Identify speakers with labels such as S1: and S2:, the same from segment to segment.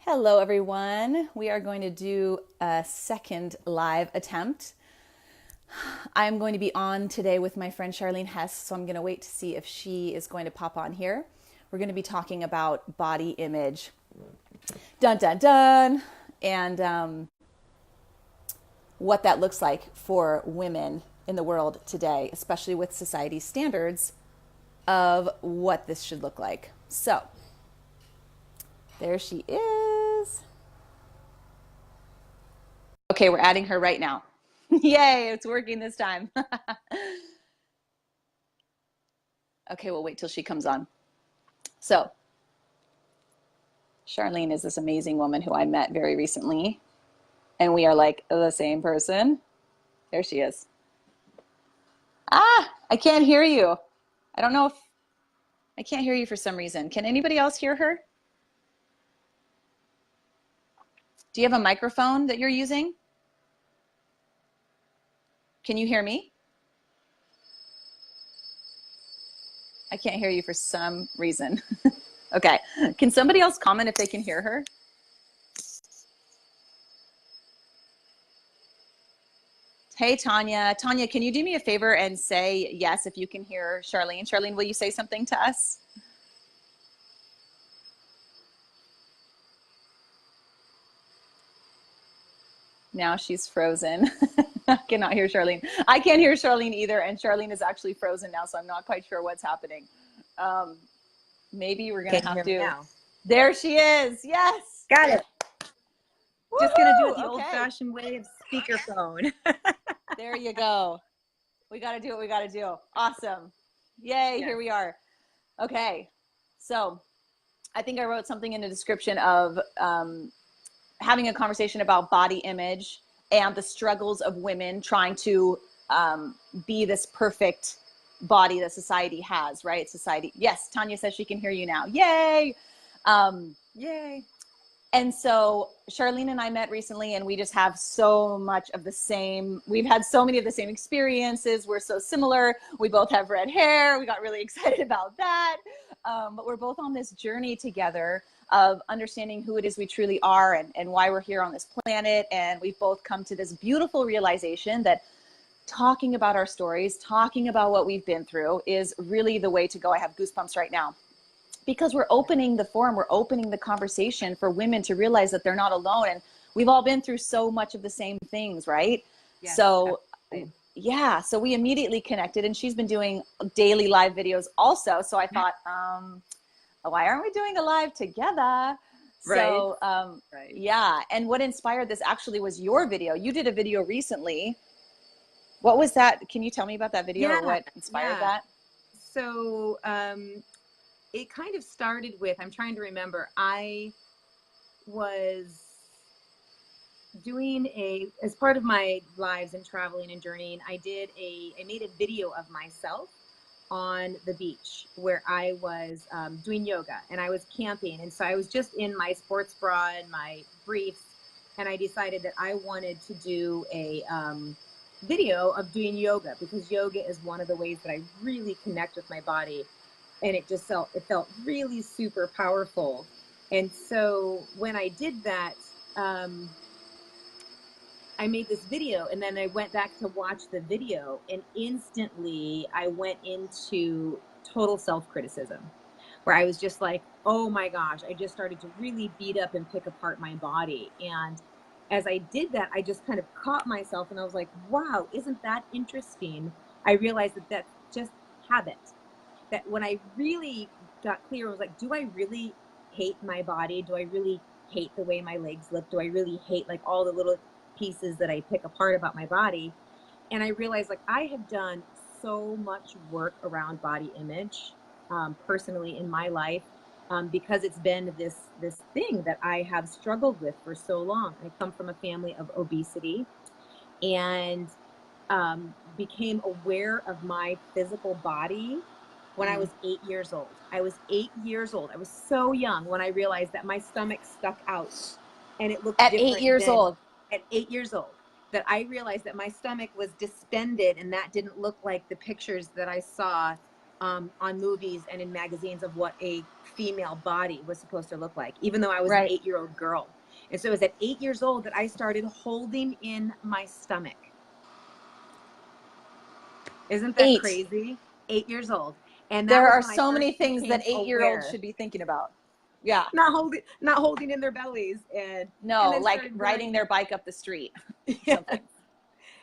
S1: Hello, everyone. We are going to do a second live attempt. I'm going to be on today with my friend Charlene Hess, so I'm going to wait to see if she is going to pop on here. We're going to be talking about body image. Dun, dun, dun. And what that looks like for women in the world today, especially with society's standards of what this should look like. So, there she is. Okay, we're adding her right now. Yay, it's working this time. Okay, we'll wait till she comes on. So, Charlene is this amazing woman who I met very recently, and we are like the same person. There she is. I can't hear you. I don't know if I can't hear you for some reason. Can anybody else hear her? Do you have a microphone that you're using? Can you hear me? I can't hear you for some reason. Okay, can somebody else comment if they can hear her? Hey, Tanya. Tanya, can you do me a favor and say yes if you can hear Charlene? Charlene, will you say something to us? Now she's frozen. I cannot hear Charlene. I can't hear Charlene either, and Charlene is actually frozen now, so I'm not quite sure what's happening. Maybe we're going
S2: Can
S1: to
S2: you
S1: have
S2: hear me
S1: to.
S2: now?
S1: There she is. Yes.
S2: Got it. Just gonna do it the
S1: Woohoo! Okay.
S2: old-fashioned way of speakerphone.
S1: There you go. We got to do what we got to do. Awesome. Yay,
S2: Yes.
S1: here we are. Okay. So I think I wrote something in the description of having a conversation about body image and the struggles of women trying to be this perfect body that society has, right? Society. Yes, Tanya says she can hear you now. Yay.
S2: Yay.
S1: And so Charlene and I met recently, and we just have so much of the same. We've had so many of the same experiences. We're so similar. We both have red hair. We got really excited about that. But we're both on this journey together of understanding who it is we truly are and why we're here on this planet. And we've both come to this beautiful realization that talking about our stories, talking about what we've been through is really the way to go. I have goosebumps right now, because we're opening the forum, we're opening the conversation for women to realize that they're not alone. And we've all been through so much of the same things, right?
S2: Yes,
S1: So
S2: absolutely.
S1: yeah, so we immediately connected, and she's been doing daily live videos also. So I thought, why aren't we doing a live together?
S2: Right.
S1: So
S2: Right.
S1: yeah, and what inspired this actually was your video. You did a video recently. What was that? Can you tell me about that video, or what inspired
S2: Yeah.
S1: that?
S2: So it kind of started with, I'm trying to remember, I was doing as part of my lives and traveling and journeying, I made a video of myself on the beach where I was doing yoga, and I was camping. And so I was just in my sports bra and my briefs, and I decided that I wanted to do a video of doing yoga, because yoga is one of the ways that I really connect with my body. And it felt really super powerful. And so when I did that, I made this video, and then I went back to watch the video, and instantly I went into total self-criticism, where I was just like, oh my gosh, I just started to really beat up and pick apart my body. And as I did that, I just kind of caught myself, and I was like, wow, isn't that interesting? I realized that that's just habit. That when I really got clear, I was like, do I really hate my body? Do I really hate the way my legs look? Do I really hate like all the little pieces that I pick apart about my body? And I realized, like, I have done so much work around body image personally in my life, because it's been this thing that I have struggled with for so long. I come from a family of obesity, and became aware of my physical body when I was 8 years old. I was 8 years old. I was so young when I realized that my stomach stuck out, and it looked
S1: At
S2: different
S1: 8 years old.
S2: at 8 years old. That I realized that my stomach was distended, and that didn't look like the pictures that I saw on movies and in magazines of what a female body was supposed to look like, even though I was an
S1: Right.
S2: 8-year-old girl. And so it was at 8 years old that I started holding in my stomach. Isn't that
S1: 8.
S2: crazy? 8 years old. And that
S1: There
S2: was
S1: are
S2: when I
S1: so
S2: first
S1: many things that
S2: became
S1: 8-year-olds
S2: aware.
S1: should be thinking about. Yeah.
S2: Not holding in their bellies, and
S1: No,
S2: then
S1: like
S2: started
S1: riding
S2: wearing,
S1: their bike up the street.
S2: yeah,
S1: Something.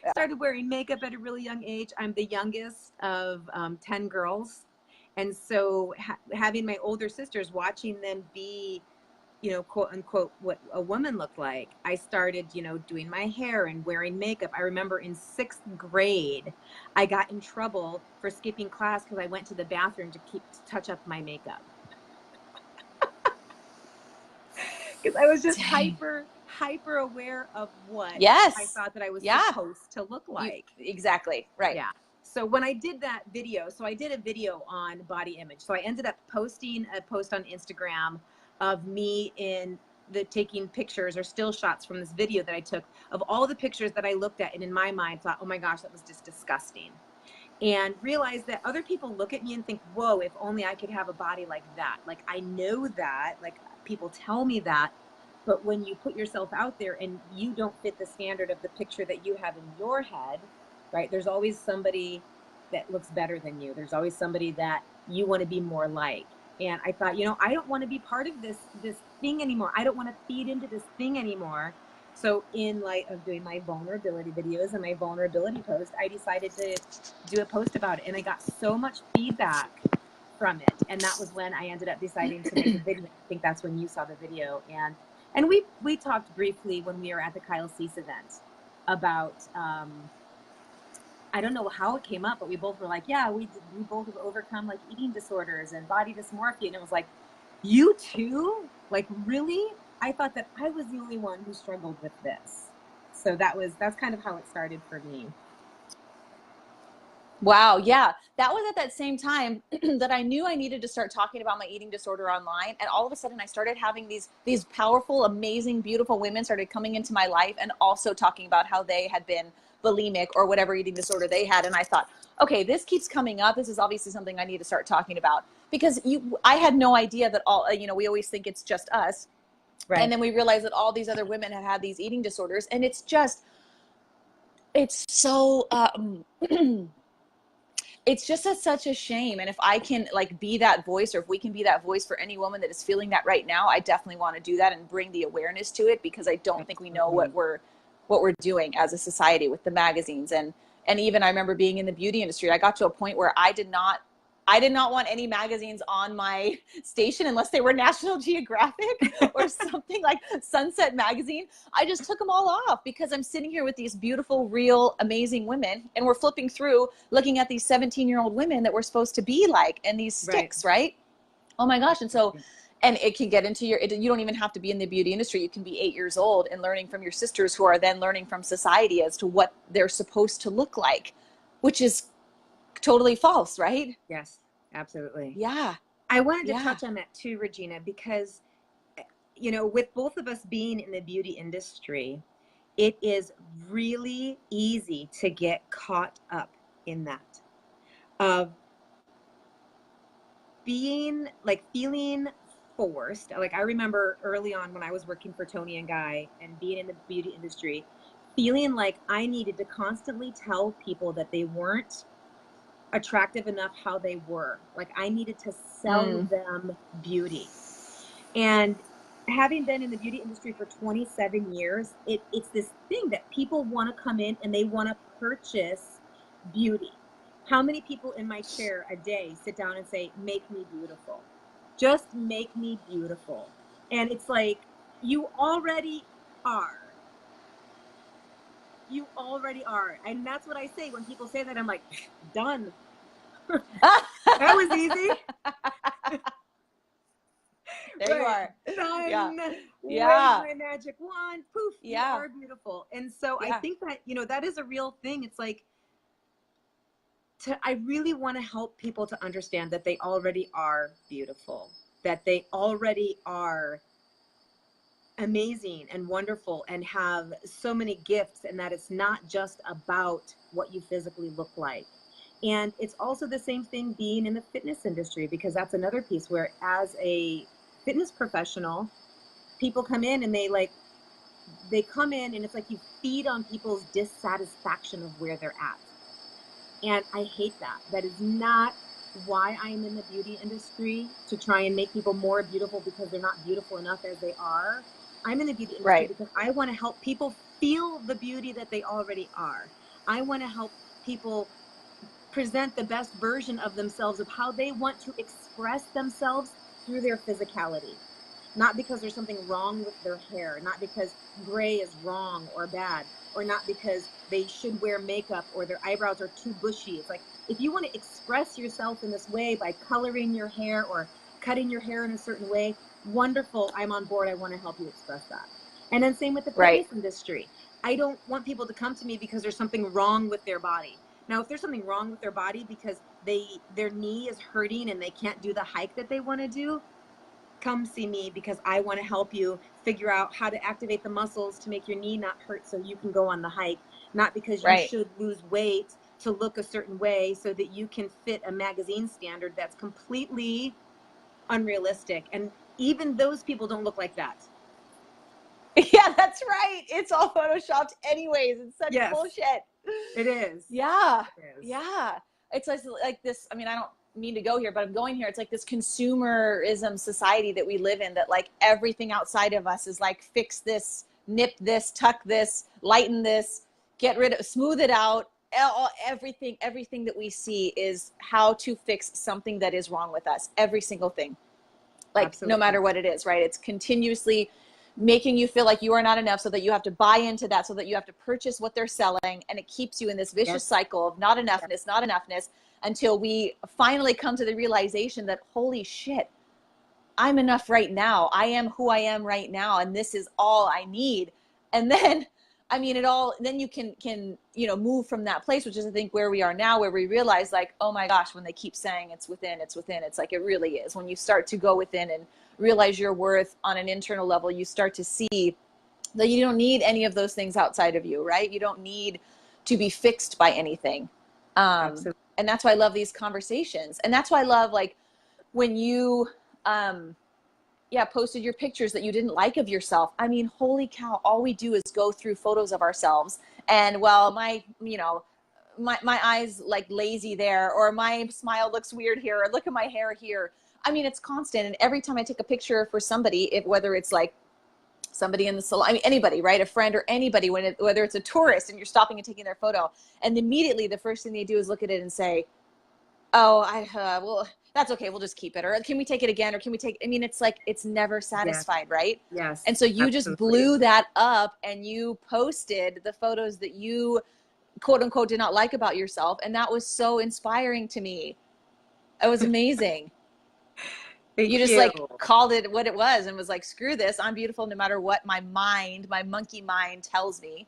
S1: Yeah.
S2: started wearing makeup at a really young age. I'm the youngest of 10 girls. And so having my older sisters, watching them be, you know, quote unquote, what a woman looked like, I started, you know, doing my hair and wearing makeup. I remember in 6th grade, I got in trouble for skipping class because I went to the bathroom to touch up my makeup. Because I was just
S1: Dang.
S2: hyper aware of what I
S1: Yes.
S2: thought that I was
S1: Yeah.
S2: supposed to look like.
S1: Exactly. Right.
S2: Yeah. So when I did that video, so I did a video on body image. So I ended up posting a post on Instagram of me in the taking pictures or still shots from this video that I took of all the pictures that I looked at, and in my mind thought, oh my gosh, that was just disgusting. And realized that other people look at me and think, whoa, if only I could have a body like that. Like, I know that, like, people tell me that, but when you put yourself out there and you don't fit the standard of the picture that you have in your head, right? There's always somebody that looks better than you. There's always somebody that you want to be more like. And I thought, you know, I don't want to be part of this thing anymore. I don't want to feed into this thing anymore. So in light of doing my vulnerability videos and my vulnerability post, I decided to do a post about it. And I got so much feedback from it. And that was when I ended up deciding to make a video. I think that's when you saw the video. And we talked briefly when we were at the Kyle Cease event about, I don't know how it came up, but we both were like, yeah, we both have overcome like eating disorders and body dysmorphia. And it was like, you too? Like, really? I thought that I was the only one who struggled with this. So that's kind of how it started for me.
S1: Wow. Yeah. That was at that same time that I knew I needed to start talking about my eating disorder online. And all of a sudden I started having these powerful, amazing, beautiful women started coming into my life and also talking about how they had been bulimic or whatever eating disorder they had. And I thought, okay, this keeps coming up. This is obviously something I need to start talking about, because I had no idea that all, we always think it's just us.
S2: Right.
S1: And then we realize that all these other women have had these eating disorders, and it's so, it's just such a shame. And if I can like be that voice, or if we can be that voice for any woman that is feeling that right now, I definitely want to do that and bring the awareness to it, because I don't think we know what we're doing as a society with the magazines. And even I remember being in the beauty industry, I got to a point where I did not want any magazines on my station unless they were National Geographic or something like Sunset Magazine. I just took them all off, because I'm sitting here with these beautiful, real, amazing women, and we're flipping through looking at these 17-year-old women that we're supposed to be like, and these sticks, right? Oh my gosh. And so, and it can get into you don't even have to be in the beauty industry. You can be 8 years old and learning from your sisters, who are then learning from society as to what they're supposed to look like, which is totally false, right?
S2: Yes, absolutely.
S1: Yeah.
S2: I wanted to touch on that too, Regina, because, you know, with both of us being in the beauty industry, it is really easy to get caught up in that of feeling forced. Like, I remember early on when I was working for Tony and Guy and being in the beauty industry, feeling like I needed to constantly tell people that they weren't attractive enough how they were. Like, I needed to sell them beauty. And having been in the beauty industry for 27 years, it's this thing that people want to come in and they want to purchase beauty. How many people in my chair a day sit down and say, make me beautiful? Just make me beautiful. And it's like, you already are. You already are. And that's what I say when people say that. I'm like, done. That was easy.
S1: There you are.
S2: Done.
S1: Yeah.
S2: Wave my magic wand. Poof.
S1: Yeah.
S2: You are beautiful. And so I think that, you know, that is a real thing. It's like, I really want to help people to understand that they already are beautiful, that they already are amazing and wonderful and have so many gifts, and that it's not just about what you physically look like. And it's also the same thing being in the fitness industry, because that's another piece where, as a fitness professional, people come in and they come in and it's like you feed on people's dissatisfaction of where they're at. And I hate that. That is not why I am in the beauty industry, to try and make people more beautiful because they're not beautiful enough as they are. I'm in the beauty industry
S1: Right.
S2: because I want to help people feel the beauty that they already are. I want to help people present the best version of themselves, of how they want to express themselves through their physicality. Not because there's something wrong with their hair, not because gray is wrong or bad, or not because they should wear makeup or their eyebrows are too bushy. It's like, if you want to express yourself in this way by coloring your hair or cutting your hair in a certain way, wonderful, I'm on board. I want to help you express that. And then same with the
S1: Right.
S2: fitness industry. I don't want people to come to me because there's something wrong with their body. Now, if there's something wrong with their body because their knee is hurting and they can't do the hike that they want to do, come see me, because I want to help you figure out how to activate the muscles to make your knee not hurt so you can go on the hike. Not because you
S1: Right.
S2: should lose weight to look a certain way so that you can fit a magazine standard that's completely unrealistic. And even those people don't look like that.
S1: Yeah, that's right. It's all photoshopped anyways. It's such
S2: Yes,
S1: bullshit.
S2: it is.
S1: Yeah.
S2: It is.
S1: Yeah. It's like this, I mean, I don't mean to go here, but I'm going here. It's like this consumerism society that we live in, that like everything outside of us is like, fix this, nip this, tuck this, lighten this, get rid of, smooth it out. Everything that we see is how to fix something that is wrong with us. Every single thing. Like,
S2: Absolutely.
S1: no matter what it is, right? It's continuously making you feel like you are not enough, so that you have to buy into that, so that you have to purchase what they're selling. And it keeps you in this vicious
S2: Yes.
S1: cycle of not enoughness, not enoughness, until we finally come to the realization that, holy shit, I'm enough right now. I am who I am right now. And this is all I need. And then, I mean, then you can, move from that place, which is, I think, where we are now, where we realize like, oh my gosh, when they keep saying it's within, it's within, it's like, it really is. When you start to go within and realize your worth on an internal level, you start to see that you don't need any of those things outside of you, right? You don't need to be fixed by anything.
S2: Absolutely.
S1: And that's why I love these conversations. And that's why I love, like, when you, posted your pictures that you didn't like of yourself. I mean, holy cow, all we do is go through photos of ourselves. And well, my eyes like lazy there, or my smile looks weird here, or look at my hair here. I mean, it's constant. And every time I take a picture for somebody, whether it's like somebody in the salon, I mean, anybody, right? A friend or anybody, whether it's a tourist and you're stopping and taking their photo, and immediately the first thing they do is look at it and say, oh, well, that's okay, we'll just keep it. Or can we take it again? Or can we I mean, it's like, it's never satisfied,
S2: Yes.
S1: right?
S2: Yes.
S1: And so you just
S2: Absolutely.
S1: blew that up, and you posted the photos that you, quote unquote, did not like about yourself. And that was so inspiring to me. It was amazing.
S2: Thank
S1: You just
S2: you.
S1: like called it what it was and was like, screw this, I'm beautiful no matter what my monkey mind tells me.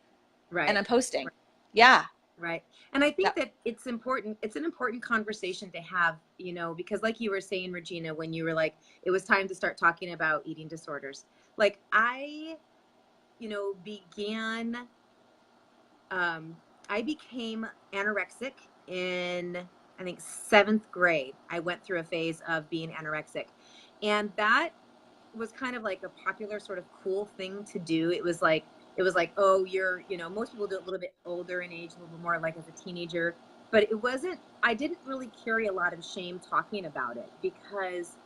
S2: Right.
S1: And I'm posting. Yeah.
S2: Right. And I think that it's important. It's an important conversation to have, because like you were saying, Regina, when you were like, it was time to start talking about eating disorders. Like I became anorexic in, I think, 7th grade. I went through a phase of being anorexic, and that was kind of like a popular sort of cool thing to do. It was like, oh, most people do it a little bit older in age, a little bit more like as a teenager, but I didn't really carry a lot of shame talking about it, because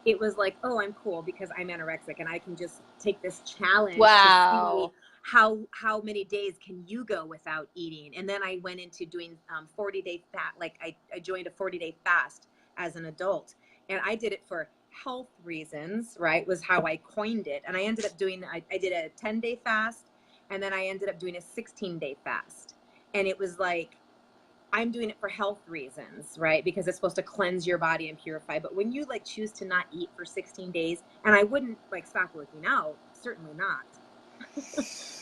S2: it was like, oh, I'm cool because I'm anorexic and I can just take this challenge to see
S1: Wow.
S2: how many days can you go without eating. And then I went into doing 40-day fast. Like I joined a 40-day fast as an adult, and I did it for health reasons, right? Was how I coined it. And I ended up I did a 10-day fast, and then I ended up doing a 16-day fast. And it was like, I'm doing it for health reasons, right? Because it's supposed to cleanse your body and purify. But when you like choose to not eat for 16 days, and I wouldn't like stop working out, certainly not,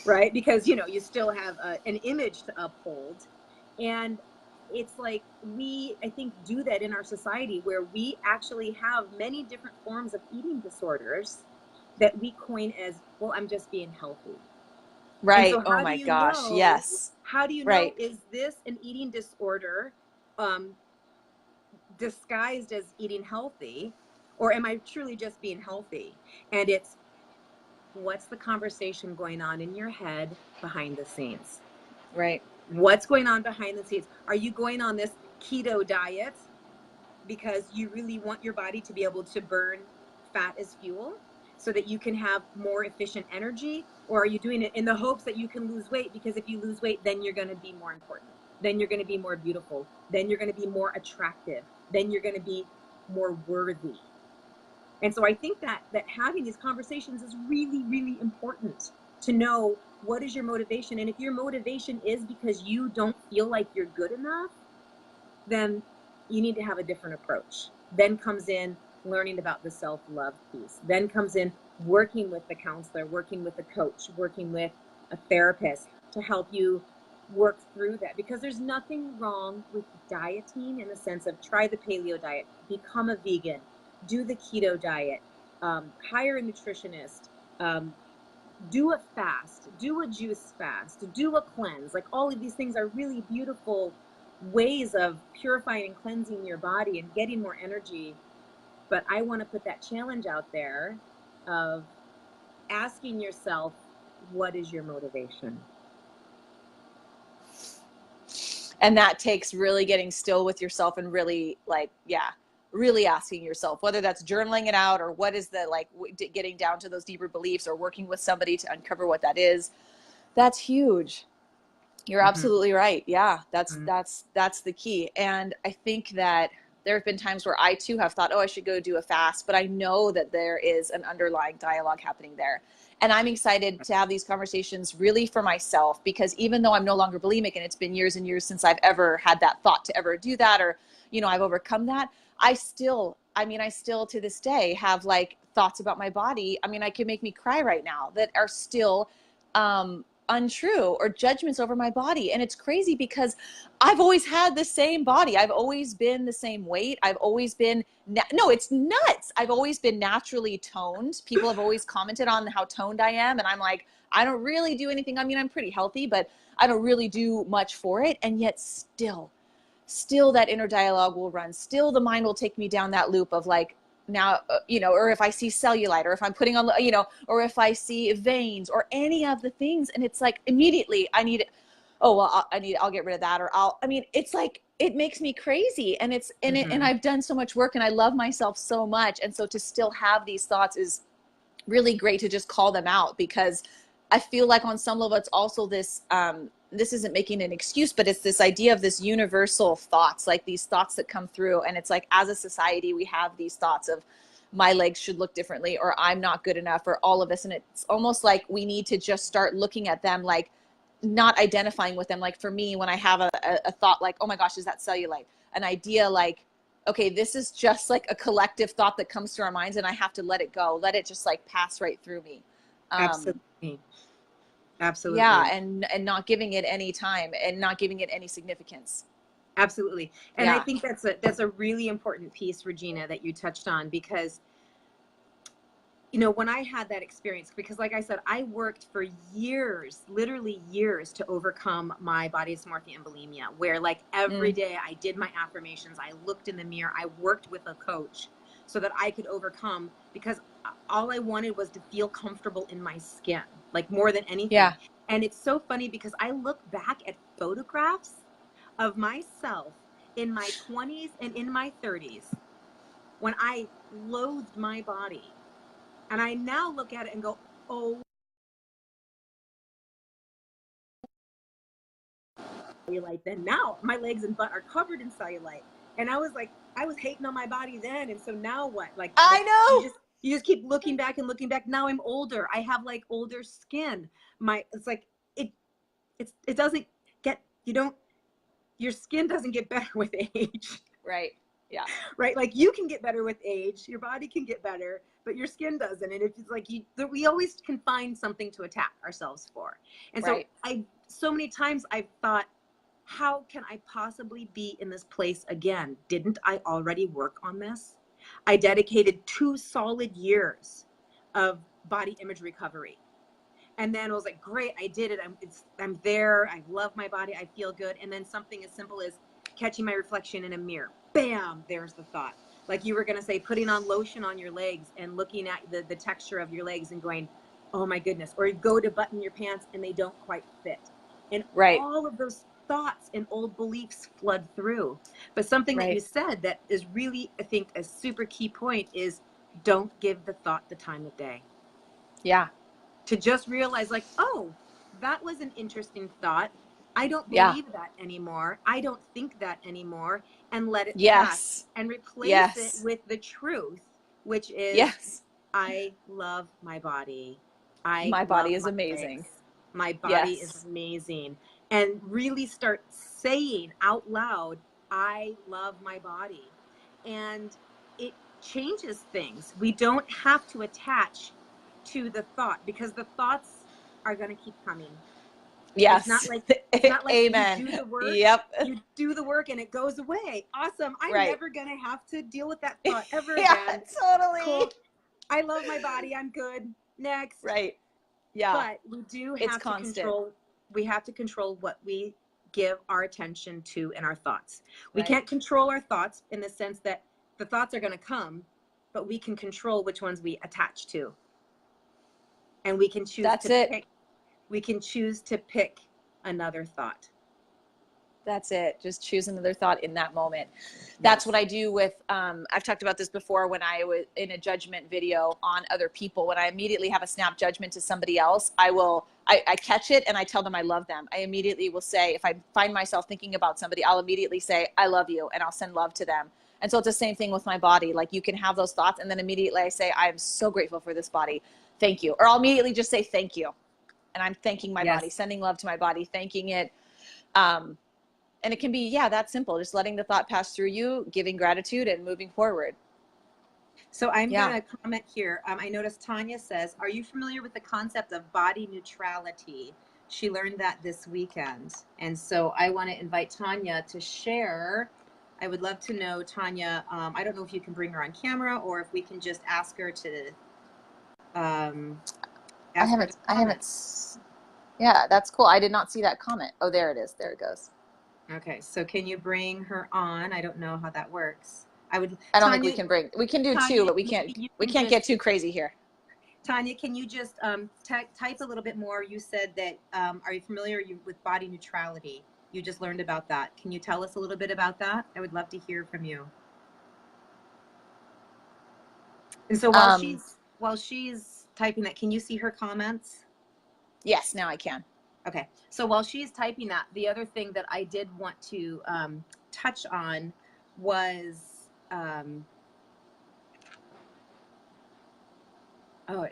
S2: right? Because, you still have an image to uphold. And it's like, I think, do that in our society, where we actually have many different forms of eating disorders that we coin as, well, I'm just being healthy. And
S1: Right.
S2: so
S1: Oh my gosh. Yes.
S2: how do you know,
S1: Right.
S2: is this an eating disorder um, disguised as eating healthy, or am I truly just being healthy? And it's, what's the conversation going on in your head behind the scenes?
S1: Right.
S2: What's going on behind the scenes? Are you going on this keto diet because you really want your body to be able to burn fat as fuel so that you can have more efficient energy? Or are you doing it in the hopes that you can lose weight? Because if you lose weight, then you're going to be more important. Then you're going to be more beautiful. Then you're going to be more attractive. Then you're going to be more worthy. And so I think that having these conversations is really, really important to know, what is your motivation. And if your motivation is because you don't feel like you're good enough, then you need to have a different approach. Then comes in learning about the self-love piece. Then comes in working with the counselor, working with a coach, working with a therapist to help you work through that. Because there's nothing wrong with dieting in the sense of try the paleo diet, become a vegan, do the keto diet, hire a nutritionist, do a fast, do a juice fast, do a cleanse. Like, all of these things are really beautiful ways of purifying and cleansing your body and getting more energy. But I want to put that challenge out there of asking yourself, what is your motivation?
S1: And that takes really getting still with yourself and really, like, yeah, really asking yourself, whether that's journaling it out or what is the, like, getting down to those deeper beliefs or working with somebody to uncover what that is. That's huge. You're absolutely right. Yeah, that's the key. And I think that there have been times where I too have thought, oh, I should go do a fast, but I know that there is an underlying dialogue happening there. And I'm excited to have these conversations really for myself, because even though I'm no longer bulimic and it's been years and years since I've ever had that thought to ever do that, or, you know, I've overcome that, I still to this day have like thoughts about my body. I mean, I can make me cry right now that are still, untrue, or judgments over my body. And it's crazy because I've always had the same body. I've always been the same weight. I've always been, no, it's nuts. I've always been naturally toned. People have always commented on how toned I am. And I'm like, I don't really do anything. I mean, I'm pretty healthy, but I don't really do much for it. And yet still that inner dialogue will run. Still the mind will take me down that loop of like, now, you know, or if I see cellulite, or if I'm putting on, you know, or if I see veins or any of the things, and it's like immediately I need, oh, well, I'll get rid of that. Or I mean, it's like, it makes me crazy. And and I've done so much work and I love myself so much. And so to still have these thoughts is really great to just call them out, because I feel like on some level it's also this, this isn't making an excuse, but it's this idea of this universal thoughts, like these thoughts that come through. And it's like, as a society, we have these thoughts of my legs should look differently, or I'm not good enough, or all of this. And it's almost like we need to just start looking at them, like not identifying with them. Like for me, when I have a thought like, oh my gosh, is that cellulite? An idea like, okay, this is just like a collective thought that comes to our minds, and I have to let it go, let it just like pass right through me.
S2: Absolutely. Absolutely.
S1: Yeah. And not giving it any time and not giving it any significance.
S2: Absolutely. And
S1: Yeah.
S2: I think that's a really important piece, Regina, that you touched on, because, you know, when I had that experience, because like I said, I worked for years, literally years, to overcome my body dysmorphia and bulimia, where like every day I did my affirmations, I looked in the mirror, I worked with a coach so that I could overcome, because all I wanted was to feel comfortable in my skin, like more than anything.
S1: Yeah.
S2: And it's so funny because I look back at photographs of myself in my 20s and in my 30s when I loathed my body. And I now look at it and go, oh, cellulite. Then now my legs and butt are covered in cellulite. And I was like, I was hating on my body then. And so now what? Like
S1: I know.
S2: you just keep looking back and looking back. Now I'm older. I have like older skin. It's like, it doesn't get, your skin doesn't get better with age.
S1: Right. Yeah.
S2: Right. Like you can get better with age, your body can get better, but your skin doesn't. And it's like we always can find something to attack ourselves for. And
S1: Right.
S2: so many times I've thought, how can I possibly be in this place again? Didn't I already work on this? I dedicated 2 solid years of body image recovery. And then I was like, great, I did it. I'm there. I love my body. I feel good. And then something as simple as catching my reflection in a mirror. Bam, there's the thought. Like you were going to say, putting on lotion on your legs and looking at the texture of your legs and going, oh my goodness. Or you go to button your pants and they don't quite fit. And
S1: Right.
S2: all of those thoughts and old beliefs flood through. But something that you said that is really, I think, a super key point is don't give the thought the time of day.
S1: Yeah.
S2: To just realize like, oh, that was an interesting thought. I don't believe that anymore. I don't think that anymore. And let it pass and replace it with the truth, which is I love my body. My body is amazing. Legs. My body is amazing. And really start saying out loud, I love my body. And it changes things. We don't have to attach to the thought because the thoughts are going to keep coming.
S1: Yes.
S2: It's not like
S1: Amen.
S2: You do the work.
S1: Yep.
S2: You do the work and it goes away. Awesome. I'm never going to have to deal with that thought ever again.
S1: Totally.
S2: Cool. I love my body. I'm good. Next.
S1: Right. Yeah.
S2: But we do have to control. We have to control what we give our attention to in our thoughts. We can't control our thoughts in the sense that the thoughts are going to come, but we can control which ones we attach to. And we can choose we can choose to pick another thought.
S1: That's it. Just choose another thought in that moment. That's what I do with, I've talked about this before when I was in a judgment video on other people. When I immediately have a snap judgment to somebody else, I catch it and I tell them I love them. I immediately will say, if I find myself thinking about somebody, I'll immediately say, I love you, and I'll send love to them. And so it's the same thing with my body. Like you can have those thoughts and then immediately I say, I am so grateful for this body. Thank you. Or I'll immediately just say, thank you. And I'm thanking my body, sending love to my body, thanking it. And it can be, that simple. Just letting the thought pass through you, giving gratitude and moving forward.
S2: So I'm going to comment here. I noticed Tanya says, are you familiar with the concept of body neutrality? She learned that this weekend. And so I want to invite Tanya to share. I would love to know, Tanya, I don't know if you can bring her on camera or if we can just ask her to.
S1: I haven't. Yeah, that's cool. I did not see that comment. Oh, there it is. There it goes.
S2: Okay, so can you bring her on? I don't know how that works. I don't
S1: think we can bring. We can do Tanya, two, but we can't get too crazy here.
S2: Tanya, can you just type a little bit more? You said that. Are you familiar with body neutrality? You just learned about that. Can you tell us a little bit about that? I would love to hear from you. And so while she's typing that, can you see her comments?
S1: Yes, now I can.
S2: Okay, so while she's typing that, the other thing that I did want to touch on was, it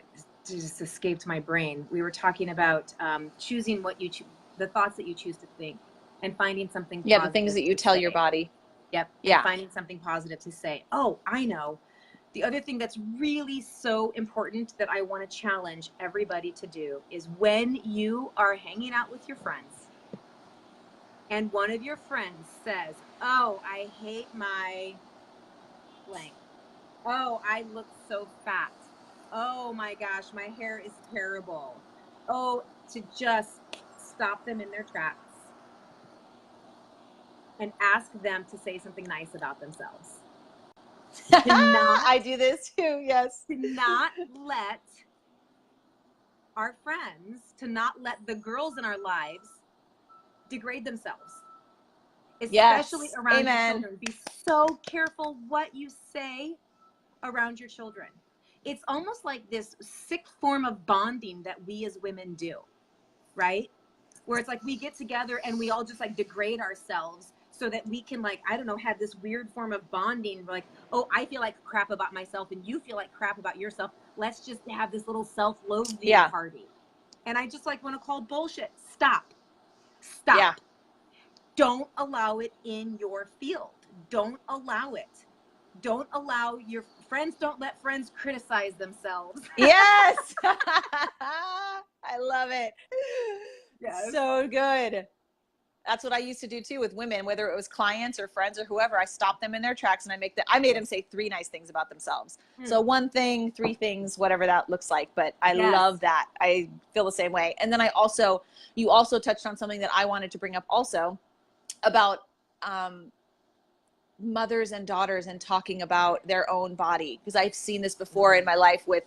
S2: just escaped my brain. We were talking about choosing what you the thoughts that you choose to think, and finding something positive.
S1: The things that you tell your body.
S2: Yep. And finding something positive to say. Oh, I know. The other thing that's really so important that I want to challenge everybody to do is when you are hanging out with your friends and one of your friends says, oh, I hate my blank. Oh, I look so fat. Oh my gosh, my hair is terrible. Oh, to just stop them in their tracks and ask them to say something nice about themselves.
S1: I do this too, yes.
S2: To not let our friends, to not let the girls in our lives degrade themselves. Especially around your children. Be so careful what you say around your children. It's almost like this sick form of bonding that we as women do, right? Where it's like we get together and we all just like degrade ourselves so that we can, like, I don't know, have this weird form of bonding. We're like, oh, I feel like crap about myself and you feel like crap about yourself. Let's just have this little self-loathing party. And I just like want to call bullshit. Stop.
S1: Yeah.
S2: Don't allow it in your field. Don't allow it. Don't allow your friends, don't let friends criticize themselves.
S1: Yes. I love it. Yes. So good. That's what I used to do too with women, whether it was clients or friends or whoever. I stopped them in their tracks and I made them say 3 nice things about themselves. So 1 thing, 3 things, whatever that looks like. But I love that. I feel the same way. And then you also touched on something that I wanted to bring up also about mothers and daughters and talking about their own body, because I've seen this before in my life with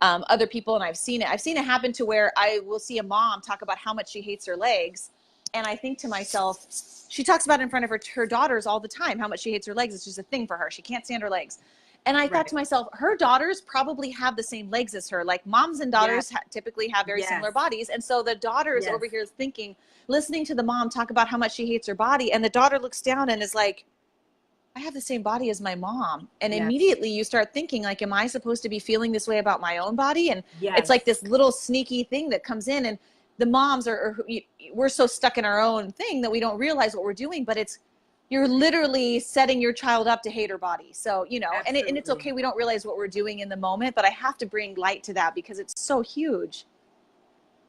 S1: other people, and I've seen it happen to where I will see a mom talk about how much she hates her legs, and I think to myself, she talks about it in front of her daughters all the time, how much she hates her legs. It's just a thing for her. She can't stand her legs. And I thought to myself, her daughters probably have the same legs as her. Like moms and daughters typically have very similar bodies. And so the daughter is over here thinking, listening to the mom talk about how much she hates her body. And the daughter looks down and is like, I have the same body as my mom. And immediately you start thinking, like, am I supposed to be feeling this way about my own body? And it's like this little sneaky thing that comes in, and the moms we're so stuck in our own thing that we don't realize what we're doing, but you're literally setting your child up to hate her body. So, you know, and it's okay. We don't realize what we're doing in the moment, but I have to bring light to that because it's so huge.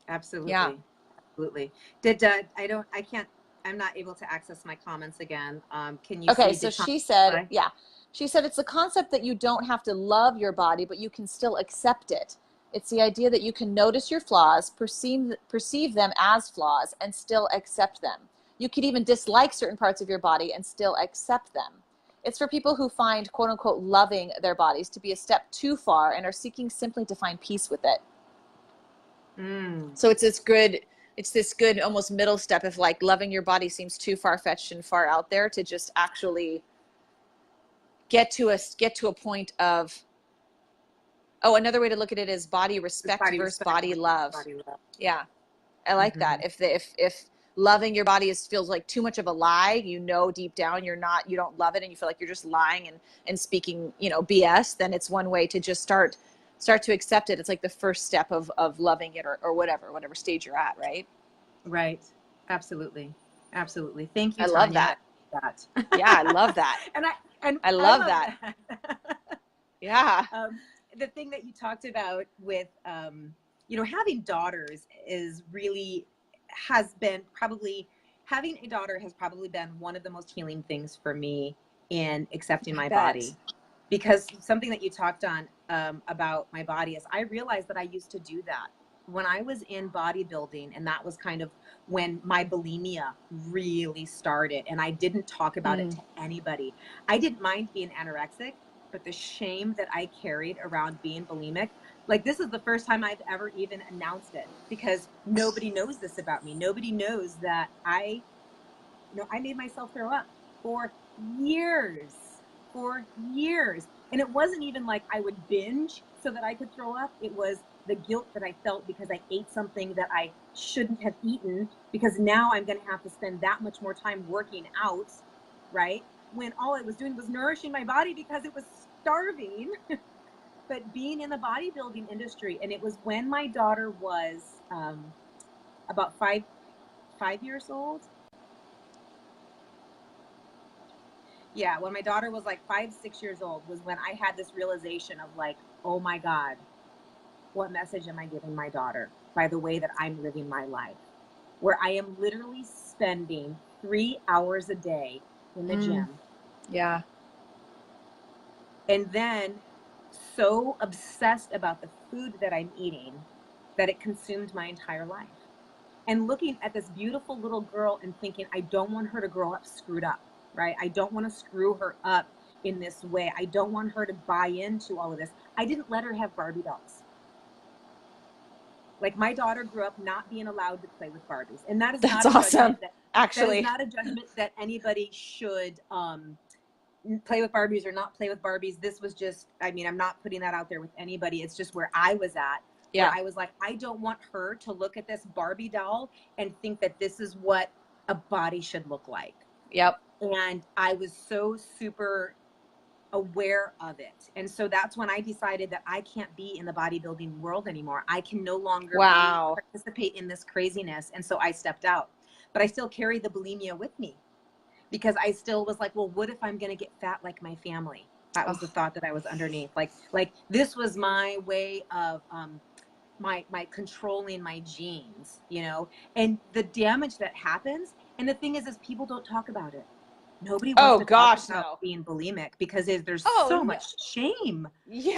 S2: Absolutely.
S1: Yeah.
S2: Absolutely. I'm not able to access my comments again. Can you?
S1: Okay. So she said, she said, it's the concept that you don't have to love your body, but you can still accept it. It's the idea that you can notice your flaws, perceive them as flaws, and still accept them. You could even dislike certain parts of your body and still accept them. It's for people who find, quote unquote, loving their bodies to be a step too far and are seeking simply to find peace with it. So it's this good almost middle step of like loving your body seems too far-fetched and far out there to just actually get to a point of, another way to look at it is body respect versus body love. Yeah. I like that. If loving your body feels like too much of a lie, you know, deep down you don't love it, and you feel like you're just lying and speaking, you know, BS, then it's one way to just start to accept it. It's like the first step of loving it, or whatever stage you're at.
S2: Right. Absolutely. Thank you,
S1: I
S2: Tanya.
S1: love that. Yeah, I love that.
S2: and
S1: I love that. Yeah.
S2: The thing that you talked about with, you know, having daughters having a daughter has probably been one of the most healing things for me in accepting my body. Because something that you talked on about my body is I realized that I used to do that when I was in bodybuilding, and that was kind of when my bulimia really started, and I didn't talk about it to anybody. I didn't mind being anorexic, but the shame that I carried around being bulimic, like this is the first time I've ever even announced it, because nobody knows this about me. Nobody knows that I made myself throw up for years. And it wasn't even like I would binge so that I could throw up. It was the guilt that I felt because I ate something that I shouldn't have eaten, because now I'm going to have to spend that much more time working out, right? When all I was doing was nourishing my body because it was starving. But being in the bodybuilding industry, and it was when my daughter was about five years old. Yeah, when my daughter was like 5, 6 years old was when I had this realization of like, oh my God, what message am I giving my daughter by the way that I'm living my life? Where I am literally spending 3 hours a day in the gym.
S1: Yeah.
S2: And then so obsessed about the food that I'm eating that it consumed my entire life. And looking at this beautiful little girl and thinking, I don't want her to grow up screwed up, right? I don't want to screw her up in this way. I don't want her to buy into all of this. I didn't let her have Barbie dolls. Like my daughter grew up not being allowed to play with Barbies. And that is not awesome. That is not a judgment that anybody should play with Barbies or not play with Barbies. This was just, I mean, I'm not putting that out there with anybody. It's just where I was at. Yeah. Where I was like, I don't want her to look at this Barbie doll and think that this is what a body should look like.
S1: Yep.
S2: And I was so super aware of it. And so that's when I decided that I can't be in the bodybuilding world anymore. I can no longer participate in this craziness. And so I stepped out. But I still carry the bulimia with me, because I still was like, well, what if I'm going to get fat like my family? That was the thought that I was underneath. Like this was my way of my controlling my genes, you know, and the damage that happens. And the thing is people don't talk about it. Nobody wants to talk about being bulimic because there's so much shame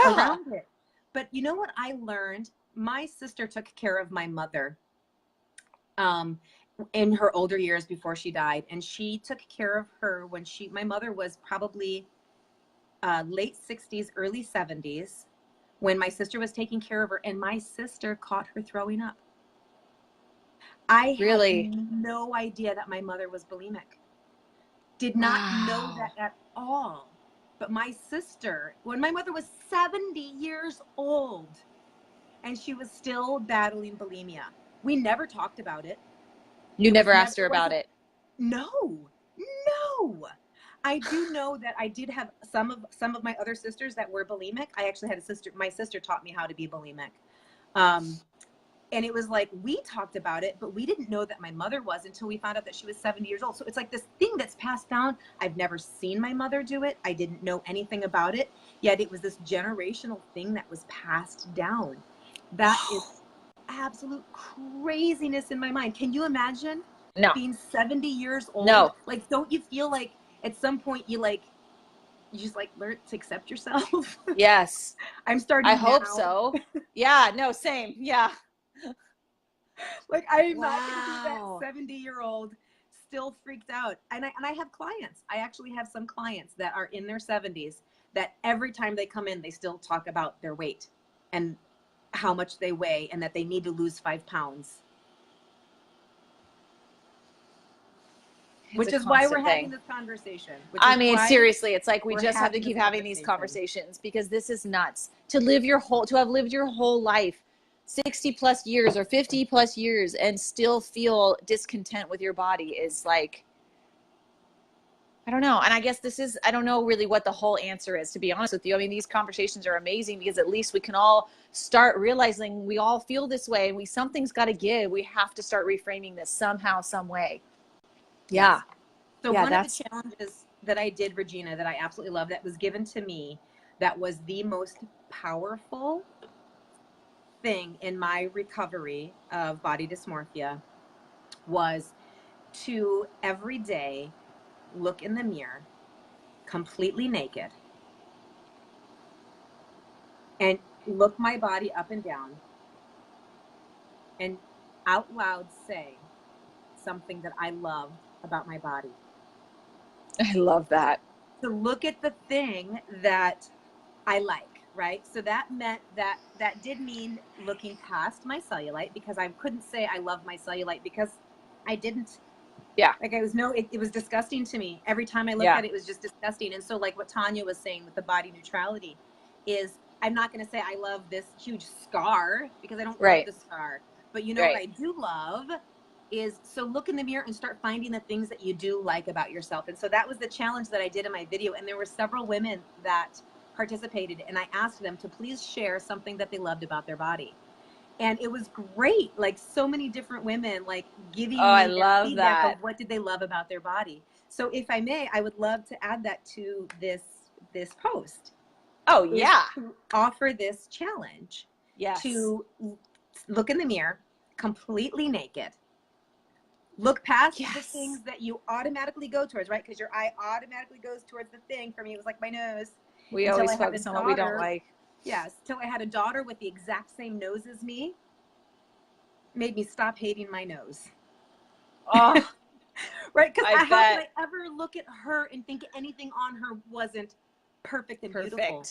S2: around it. But you know what I learned? My sister took care of my mother. in her older years before she died. And she took care of her when my mother was probably late 60s, early 70s, when my sister was taking care of her, and my sister caught her throwing up. I
S1: Really?
S2: had no idea that my mother was bulimic. Did not know that at all. But my sister, when my mother was 70 years old, and she was still battling bulimia, we never talked about it.
S1: You never asked her about it?
S2: No, no. I do know that I did have some of my other sisters that were bulimic. I actually had a sister. My sister taught me how to be bulimic. And it was like, we talked about it, but we didn't know that my mother was until we found out that she was 70 years old. So it's like this thing that's passed down. I've never seen my mother do it. I didn't know anything about it. Yet it was this generational thing that was passed down. That is absolute craziness in my mind. Can you imagine being 70 years old?
S1: No.
S2: Like, don't you feel like at some point you just like learn to accept yourself?
S1: Yes.
S2: I'm starting
S1: I hope
S2: now.
S1: so. Yeah, no, same. Yeah.
S2: Like, I'm not going to be that 70-year-old still freaked out. And I have clients. I actually have some clients that are in their 70s that every time they come in, they still talk about their weight and how much they weigh and that they need to lose 5 pounds. Which is why we're having this conversation.
S1: I mean, seriously, it's like we just have to keep having these conversations, because this is nuts. To have lived your whole life, 60 plus years or 50 plus years, and still feel discontent with your body is like, I don't know. And I guess I don't know really what the whole answer is, to be honest with you. I mean, these conversations are amazing because at least we can all start realizing we all feel this way, and something's got to give. We have to start reframing this somehow, some way. Yeah.
S2: Yes. So one of the challenges that I did, Regina, that I absolutely love, that was given to me, that was the most powerful thing in my recovery of body dysmorphia, was to every day look in the mirror completely naked and look my body up and down and out loud say something that I loved about my body.
S1: I love that.
S2: To look at the thing that I like, right? So that meant that did mean looking past my cellulite, because I couldn't say I love my cellulite because I didn't.
S1: Yeah.
S2: Like, it was disgusting to me. Every time I looked at it, it was just disgusting. And so, like what Tanya was saying with the body neutrality is, I'm not going to say I love this huge scar because I don't love the scar. But you know what I do love is, so look in the mirror and start finding the things that you do like about yourself. And so that was the challenge that I did in my video. And there were several women that participated, and I asked them to please share something that they loved about their body. And it was great. Like, so many different women, like, giving me their feedback of what did they love about their body. So if I may, I would love to add that to this post.
S1: Oh, yeah.
S2: To offer this challenge.
S1: Yes.
S2: To look in the mirror completely naked. Look past the things that you automatically go towards, right? Because your eye automatically goes towards the thing. For me, it was like my nose.
S1: We always focus on what we don't like.
S2: Yes, till I had a daughter with the exact same nose as me. Made me stop hating my nose.
S1: Oh,
S2: right? Because how could I ever look at her and think anything on her wasn't perfect and beautiful?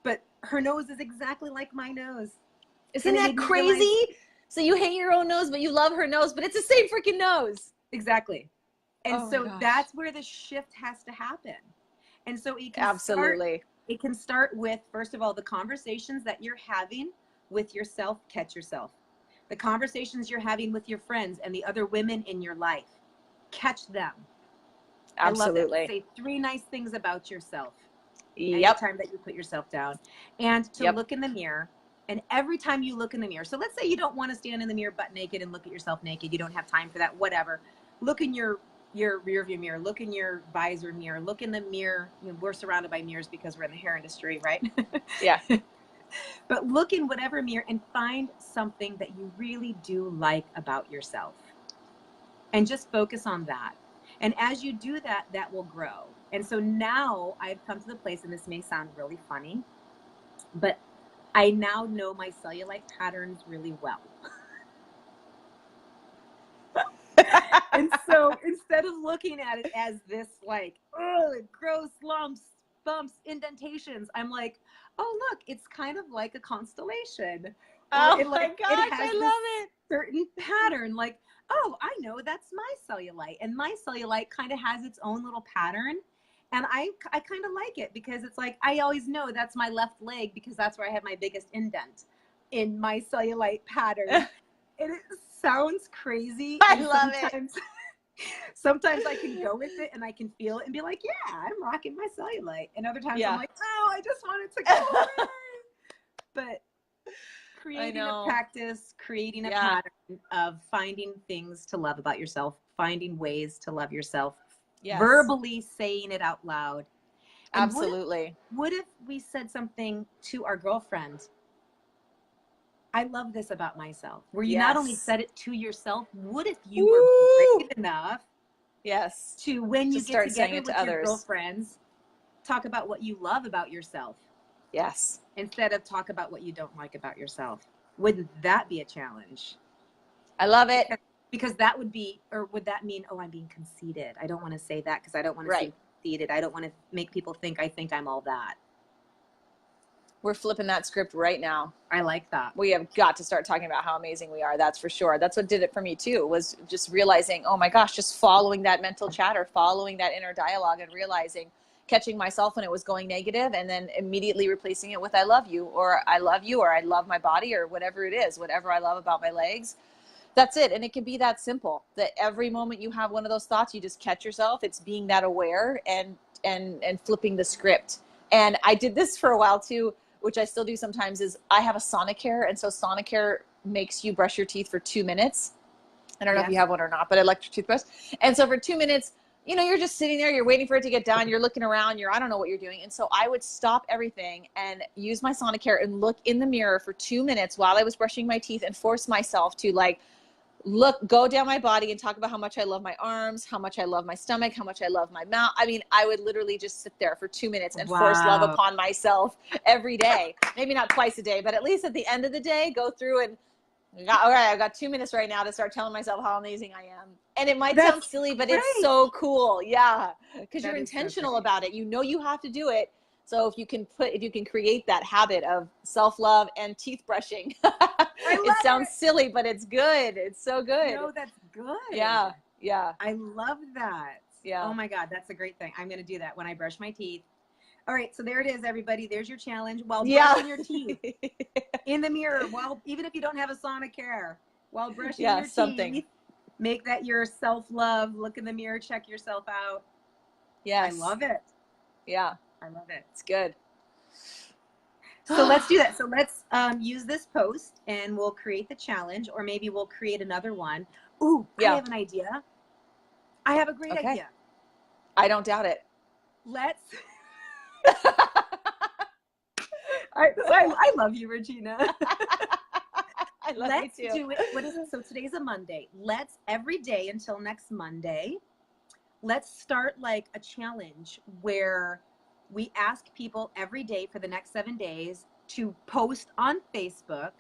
S2: But her nose is exactly like my nose.
S1: Isn't that crazy? So you hate your own nose, but you love her nose, but it's the same freaking nose.
S2: Exactly. And so that's where the shift has to happen. And so it can it can start with, first of all, the conversations that you're having with yourself. Catch yourself. The conversations you're having with your friends and the other women in your life. Catch them.
S1: Absolutely.
S2: I love that. Say 3 nice things about yourself. Anytime that you put yourself down. And to look in the mirror. And every time you look in the mirror. So let's say you don't want to stand in the mirror butt naked and look at yourself naked. You don't have time for that. Whatever. Look in your rear view mirror. Look in your visor mirror. Look in the mirror. You know, we're surrounded by mirrors because we're in the hair industry, right?
S1: Yeah.
S2: But look in whatever mirror and find something that you really do like about yourself. And just focus on that. And as you do that, that will grow. And so now I've come to the place, and this may sound really funny, but I now know my cellulite patterns really well. And so instead of looking at it as this like, oh, gross lumps, bumps, indentations, I'm like, oh, look, it's kind of like a constellation.
S1: Oh
S2: It,
S1: my
S2: like,
S1: gosh,
S2: it has
S1: I
S2: this
S1: love it.
S2: certain pattern. Like, oh, I know that's my cellulite. And my cellulite kind of has its own little pattern. And I kind of like it because it's like, I always know that's my left leg because that's where I have my biggest indent in my cellulite pattern. And it sounds crazy.
S1: I
S2: and
S1: love
S2: sometimes, it. Sometimes I can go with it and I can feel it and be like, yeah, I'm rocking my cellulite. And other times I'm like, no, I just want it to go away. But creating a practice, creating a pattern of finding things to love about yourself, finding ways to love yourself, verbally saying it out loud. And
S1: absolutely.
S2: What if we said something to our girlfriend? I love this about myself. Where you not only said it to yourself, what if you were brave enough to, when you get together with your girlfriends, talk about what you love about yourself?
S1: Yes.
S2: Instead of talk about what you don't like about yourself. Wouldn't that be a challenge?
S1: I love it.
S2: Because that would be, or would that mean, oh, I'm being conceited? I don't want to say that because I don't want to seem conceited. I don't want to make people think I think I'm all that.
S1: We're flipping that script right now.
S2: I like that.
S1: We have got to start talking about how amazing we are. That's for sure. That's what did it for me too, was just realizing, oh my gosh, just following that mental chatter, following that inner dialogue and realizing, catching myself when it was going negative and then immediately replacing it with I love you, or I love you, or I love my body, or whatever it is, whatever I love about my legs. That's it. And it can be that simple, that every moment you have one of those thoughts, you just catch yourself. It's being that aware and flipping the script. And I did this for a while too, which I still do sometimes, is I have a Sonicare. And so Sonicare makes you brush your teeth for 2 minutes. I don't know if you have one or not, but electric toothbrush. And so for 2 minutes, you know, you're just sitting there, you're waiting for it to get done. You're looking around, I don't know what you're doing. And so I would stop everything and use my Sonicare and look in the mirror for 2 minutes while I was brushing my teeth and force myself to go down my body and talk about how much I love my arms, how much I love my stomach, how much I love my mouth. I mean, I would literally just sit there for 2 minutes and force love upon myself every day. Maybe not twice a day, but at least at the end of the day, go through and all right, I've got 2 minutes right now to start telling myself how amazing I am. And it might sound silly, but it's so cool. Yeah. Because you're intentional about it. You know you have to do it. So if you can create that habit of self-love and teeth brushing, it sounds silly, but it's good. It's so good.
S2: No, that's good.
S1: Yeah. Yeah.
S2: I love that.
S1: Yeah.
S2: Oh my God. That's a great thing. I'm going to do that when I brush my teeth. All right. So there it is, everybody. There's your challenge while brushing your teeth in the mirror, even if you don't have a Sonicare, while brushing your teeth, make that your self-love, look in the mirror, check yourself out.
S1: Yes.
S2: I love it.
S1: Yeah.
S2: I love it.
S1: It's good.
S2: So let's do that. So let's use this post and we'll create the challenge, or maybe we'll create another one. Ooh, I have an idea. I have a great idea.
S1: I don't doubt it.
S2: Let's. I love you, Regina.
S1: I love
S2: Let's
S1: you too.
S2: do it. What is it? So today's a Monday. Let's every day until next Monday. Let's start like a challenge where we ask people every day for the next 7 days to post on Facebook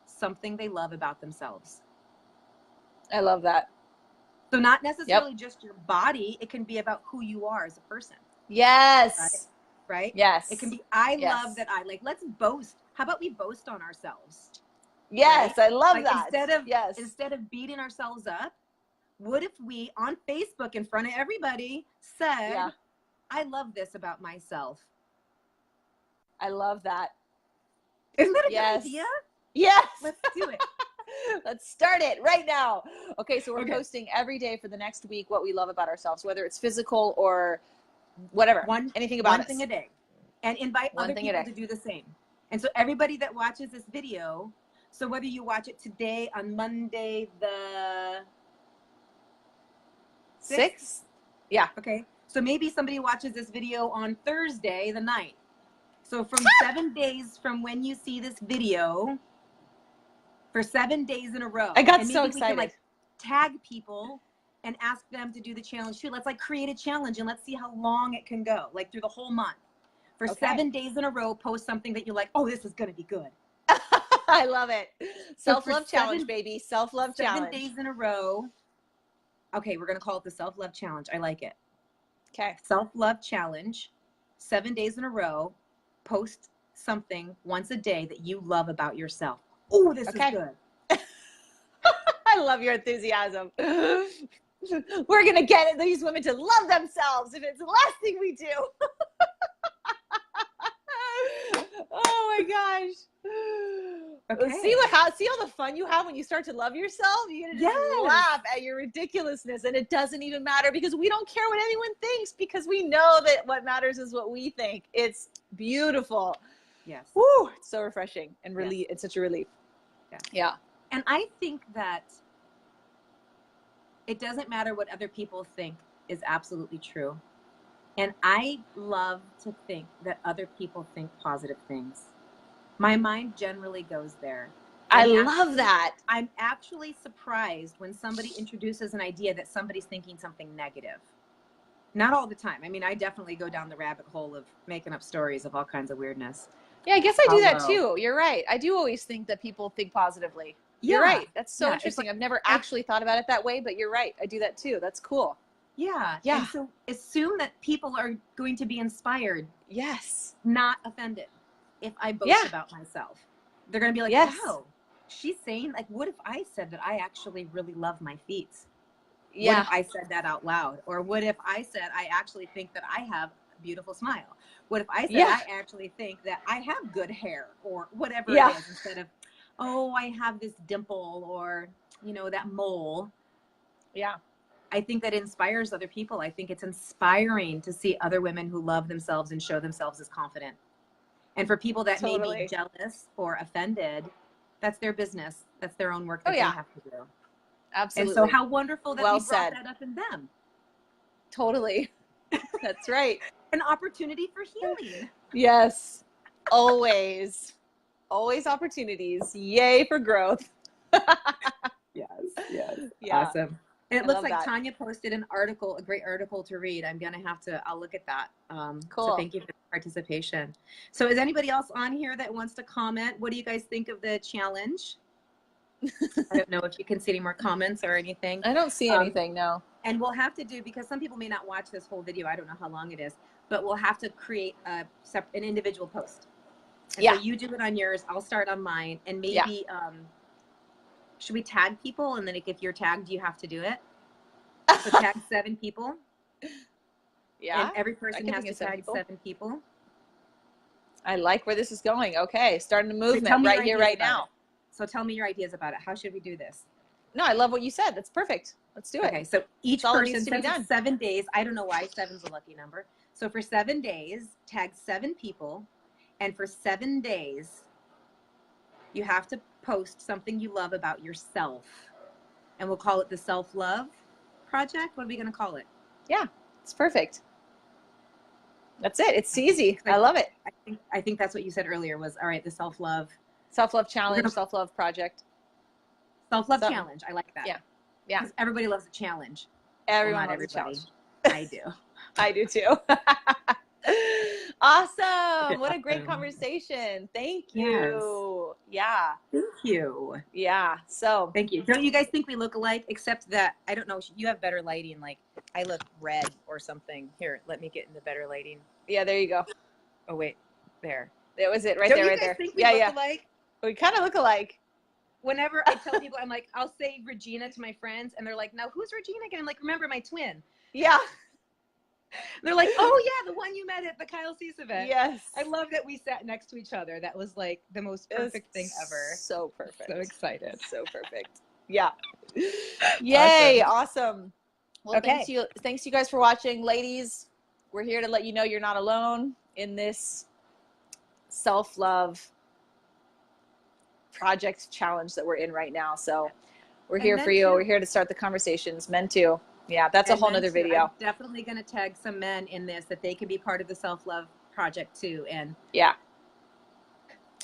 S2: something they love about themselves.
S1: I love that.
S2: So not necessarily just your body. It can be about who you are as a person.
S1: Yes.
S2: Right?
S1: Yes.
S2: It can be, I love that I like, let's boast. How about we boast on ourselves?
S1: Yes. Right? I love that.
S2: Instead of beating ourselves up, what if we on Facebook in front of everybody said, I love this about myself.
S1: I love that.
S2: Isn't that a good idea?
S1: Yes.
S2: Let's do it.
S1: Let's start it right now. Okay, so we're posting every day for the next week what we love about ourselves, whether it's physical or whatever. Anything about
S2: one thing a day. And invite other people to do the same. And so everybody that watches this video, so whether you watch it today on Monday the 6th?
S1: Yeah.
S2: Okay. So maybe somebody watches this video on Thursday the 9th. So from 7 days from when you see this video, for 7 days in a row.
S1: I got so excited.
S2: We can tag people and ask them to do the challenge too. Let's create a challenge and let's see how long it can go, through the whole month. For 7 days in a row, post something that you're like, oh, this is going to be good.
S1: I love it. Self-love challenge, baby. Self-love challenge.
S2: 7 days in a row, Okay, we're going to call it the self-love challenge. I like it.
S1: Okay.
S2: Self-love challenge, 7 days in a row, post something once a day that you love about yourself. Oh, this is good.
S1: I love your enthusiasm. We're going to get these women to love themselves if it's the last thing we do. Oh my gosh.
S2: Okay.
S1: See all the fun you have when you start to love yourself? You're going to just laugh at your ridiculousness, and it doesn't even matter because we don't care what anyone thinks, because we know that what matters is what we think. It's beautiful.
S2: Yes.
S1: Woo, it's so refreshing and relief. It's such a relief.
S2: Yes.
S1: Yeah.
S2: And I think that it doesn't matter what other people think is absolutely true. And I love to think that other people think positive things. My mind generally goes there.
S1: I love that.
S2: I'm actually surprised when somebody introduces an idea that somebody's thinking something negative. Not all the time. I mean, I definitely go down the rabbit hole of making up stories of all kinds of weirdness.
S1: Yeah, I guess I do that too. You're right. I do always think that people think positively. You're right. That's so interesting. I've never actually thought about it that way, but you're right. I do that too. That's cool.
S2: Yeah.
S1: Yeah.
S2: And so assume that people are going to be inspired.
S1: Yes.
S2: Not offended if I boast about myself. They're going to be like, wow, she's saying, like, what if I said that I actually really love my feet? Yeah. What if I said that out loud? Or what if I said I actually think that I have a beautiful smile? What if I said I actually think that I have good hair, or whatever it is, instead of, oh, I have this dimple, or, you know, that mole.
S1: Yeah.
S2: I think that inspires other people. I think it's inspiring to see other women who love themselves and show themselves as confident. And for people that may be jealous or offended, that's their business. That's their own work that they have to do.
S1: Absolutely.
S2: And so how wonderful that we brought that up in them.
S1: Totally. That's right.
S2: An opportunity for healing.
S1: Yes. Always. Always opportunities. Yay for growth.
S2: Yes. Yeah. Awesome. And it looks like Tanya posted an article, a great article to read. I'll look at that. Cool. So thank you for the participation. So is anybody else on here that wants to comment? What do you guys think of the challenge? I don't know if you can see any more comments or anything.
S1: I don't see anything, no.
S2: And we'll have to do, because some people may not watch this whole video, I don't know how long it is, but we'll have to create an individual post. And so you do it on yours, I'll start on mine, and maybe, should we tag people? And then if you're tagged, you have to do it. So tag 7 people. Yeah. And every person has to tag 7 people.
S1: I like where this is going. Okay. Starting a movement right here, right now.
S2: So tell me your ideas about it. How should we do this?
S1: No, I love what you said. That's perfect. Let's do it.
S2: Okay. So each person, since it's 7 days, I don't know why 7's a lucky number. So for 7 days, tag 7 people. And for 7 days, you have to post something you love about yourself. And we'll call it the self-love project. What are we going to call it?
S1: Yeah, it's perfect. That's it. It's easy. I love it.
S2: I think that's what you said earlier was, all right, the self-love
S1: challenge, self-love project.
S2: Self-love challenge. I like that.
S1: Yeah. Yeah.
S2: Because everybody loves a challenge.
S1: Everyone loves a challenge.
S2: I do.
S1: I do too. Awesome. What a great conversation. Thank you.
S2: Yes. Yeah. Thank you.
S1: Yeah. So
S2: thank you. Don't you guys think we look alike? Except that, I don't know, you have better lighting. Like I look red or something. Here, let me get in the better lighting.
S1: Yeah, there you go.
S2: Oh, wait. There.
S1: That was it right there, right there.
S2: Think we look alike?
S1: We kind of look alike.
S2: Whenever I tell people, I'm like, I'll say Regina to my friends, and they're like, now who's Regina again? I'm like, remember my twin.
S1: Yeah.
S2: They're like, oh yeah, the one you met at the Kyle Cease event.
S1: Yes.
S2: I love that we sat next to each other. That was like the most perfect thing ever.
S1: So perfect.
S2: So excited.
S1: So perfect. Yeah. Yay. Awesome. Well, thanks you guys for watching. Ladies, we're here to let you know you're not alone in this self-love project challenge that we're in right now. So we're here for you. We're here to start the conversations. Men too. Yeah, that's a whole nother video.
S2: I'm definitely going to tag some men in this that they can be part of the self-love project too. And
S1: yeah,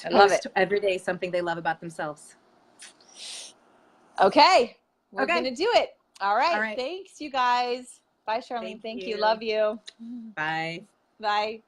S1: I love it.
S2: Every day, something they love about themselves.
S1: Okay. We're going to do it. All right. Thanks, you guys. Bye, Charlene. Thank you. Love you.
S2: Bye.
S1: Bye.